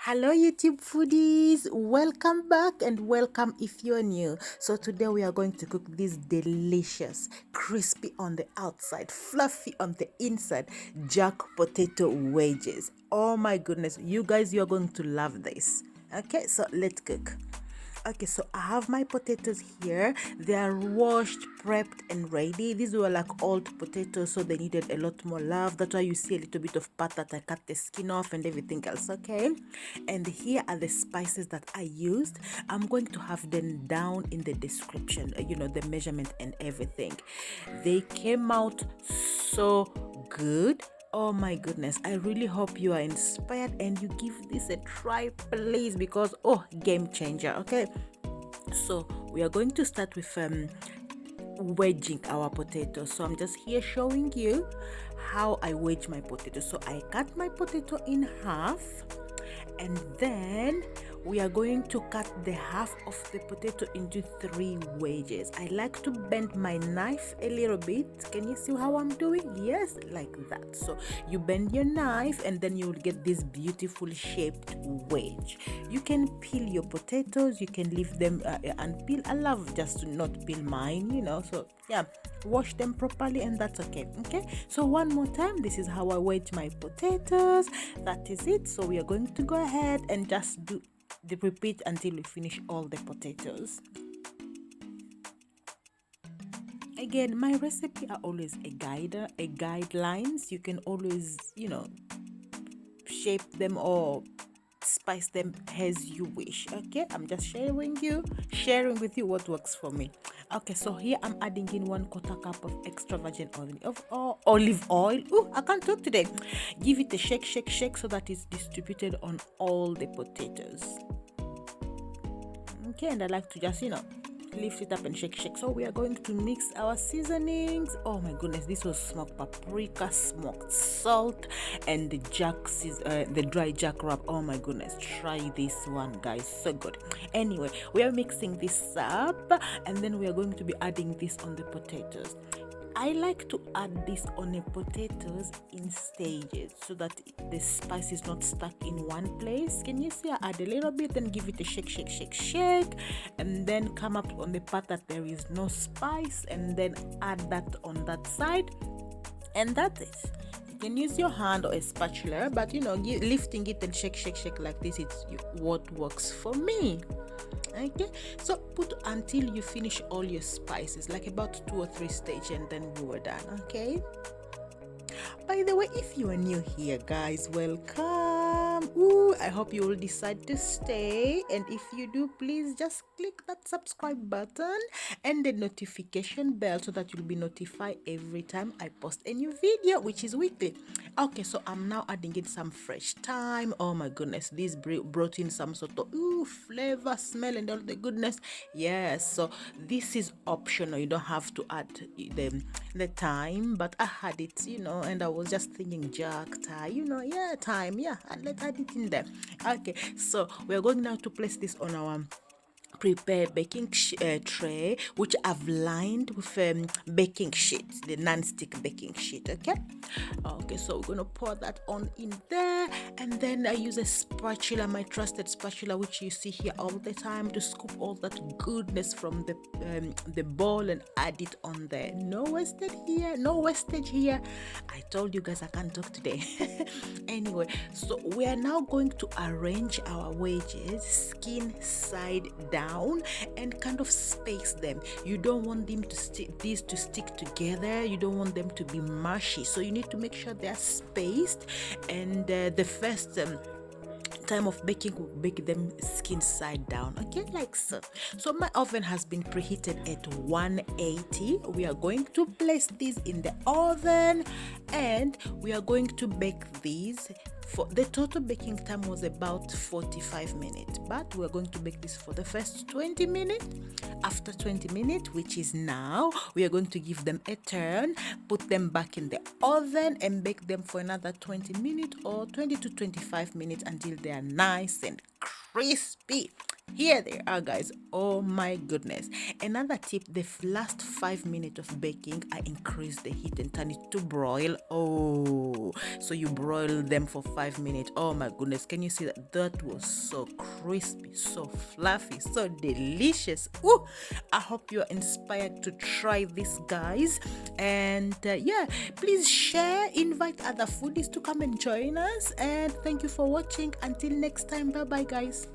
Hello YouTube foodies, welcome back and welcome if you're new. So today we are going to cook this delicious, crispy on the outside, fluffy on the inside, jack potato wedges. Oh my goodness, you guys, you're going to love this. Okay, so let's cook. Okay, so I have my potatoes here. They are washed, prepped, and ready. These were like old potatoes, so they needed a lot more love. That's why you see a little bit of part that I cut the skin off and everything else, okay? And here are the spices that I used. I'm going to have them down in the description, the measurement and everything. They came out so good. Oh my goodness, I really hope you are inspired and you give this a try, please, because game changer. Okay, so we are going to start with wedging our potatoes. So I'm just here showing you how I wedge my potato. So I cut my potato in half, and then we are going to cut the half of the potato into 3 wedges. I like to bend my knife a little bit. Can you see how I'm doing? Yes, like that. So you bend your knife and then you will get this beautiful shaped wedge. You can peel your potatoes, you can leave them unpeeled. I love just to not peel mine, so yeah, wash them properly and that's okay. So one more time, this is how I wedge my potatoes. That is it. So we are going to go ahead and just do the repeat until we finish all the potatoes. Again, my recipe are always a guidelines. You can always shape them or spice them as you wish. Okay, I'm just sharing with you what works for me. Okay, so here I'm adding in 1/4 cup of extra virgin olive oil. I can't talk today. Give it a shake so that it's distributed on all the potatoes. Okay, and I like to just lift it up and shake. So we are going to mix our seasonings. Oh my goodness, this was smoked paprika, smoked salt, and the dry jack wrap. Oh my goodness, try this one, guys, so good. Anyway, we are mixing this up, and then we are going to be adding this on the potatoes. I like to add this on the potatoes in stages so that the spice is not stuck in one place. Can you see? I add a little bit, then give it a shake, and then come up on the part that there is no spice, and then add that on that side, and that's it. You can use your hand or a spatula, but lifting it and shake like this, it's what works for me. Okay, so put until you finish all your spices, like about 2 or 3 stages, and then we were done. Okay, by the way, if you are new here, guys, welcome. I hope you will decide to stay, and if you do, please just click that subscribe button and the notification bell so that you'll be notified every time I post a new video, which is weekly. Okay, so I'm now adding in some fresh thyme. Oh my goodness, this brought in some sort of flavor, smell, and all the goodness. Yes, so this is optional. You don't have to add the thyme, but I had it, and I was just thinking jack, thyme, and let's add it in there. Okay, so we're going now to place this on our prepared baking tray, which I've lined with baking sheet, the non-stick baking sheet. Okay, so we're gonna pour that on in there, and then I use a spatula, my trusted spatula, which you see here all the time, to scoop all that goodness from the bowl and add it on there. No wastage here. I told you guys I can't talk today. Anyway, so we are now going to arrange our wedges skin side down and kind of space them. You don't want them to stick together. You don't want them to be mushy, so you need to make sure they are spaced. And the first time of baking, we'll bake them skin side down, okay, like so. So my oven has been preheated at 180. We are going to place these in the oven, and we are going to bake these. For the total baking time was about 45 minutes, but we're going to bake this for the first 20 minutes. After 20 minutes, which is now, we are going to give them a turn, put them back in the oven, and bake them for another 20 minutes or 20 to 25 minutes until they are nice and crispy. Here they are, guys. Oh my goodness. Another tip, the last 5 minutes of baking, I increase the heat and turn it to broil. Oh, so you broil them for 5 minutes. Oh my goodness, can you see that? That was so crispy, so fluffy, so delicious. Ooh, I hope you're inspired to try this, guys. And yeah, please share, invite other foodies to come and join us. And thank you for watching. Until next time, bye bye, guys.